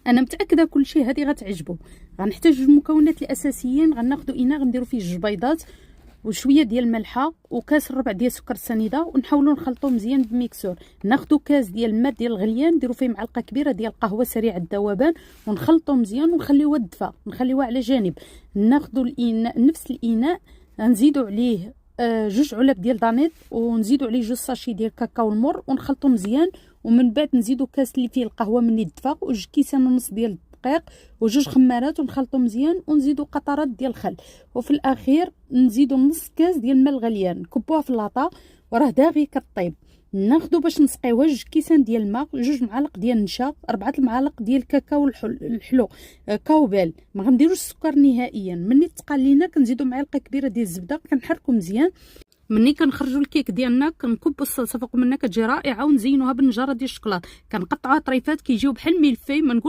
انا متاكده كلشي هادي غتعجبو. غنحتاج المكونات الاساسيين. غناخذوا اناء غنديروا فيه 2 بيضات وشويه ديال الملحه وكاس ربع ديال سكر السنيده، ونحاولوا نخلطوه مزيان بميكسور. ناخذوا كاس ديال الماء ديال الغليان نديروا فيه معلقه كبيره ديال القهوه سريع الذوبان ونخلطوه مزيان ونخليوه دفا، نخليوه على جانب. ناخذوا الاناء، نفس الاناء نزيدوا عليه 2 علب ديال دانيت، ونزيدوا عليه 2 ساشي ديال كاكاو المر ونخلطوا مزيان. ومن بعد نزيدوا كاس اللي فيه القهوه مني دفا و2 كيسان ونص ديال الدقيق و2 خمارات ونخلطوا مزيان، ونزيدوا قطرات ديال الخل، وفي الاخير نزيدوا نص كاس ديال الماء الغليان نكبوها في اللاطا وراه داغي كطيب. ناخذوا باش نسقيوها 2 كيسان ديال الماء، 2 معالق ديال النشا، 4 المعالق ديال الكاكاو الحلو كاوبال. ما غنديروش السكر نهائيا. ملي تقال لينا كنزيدوا معلقه كبيره ديال الزبده، كنحركوا مزيان. مني كنخرجوا الكيك ديالنا كنكبوا الصلصه فوق منها كتجي رائعه، ونزينوها بالنجاره ديال الشكلاط، كنقطعوها طريفات كيجيو بحال الملفي. ما نقول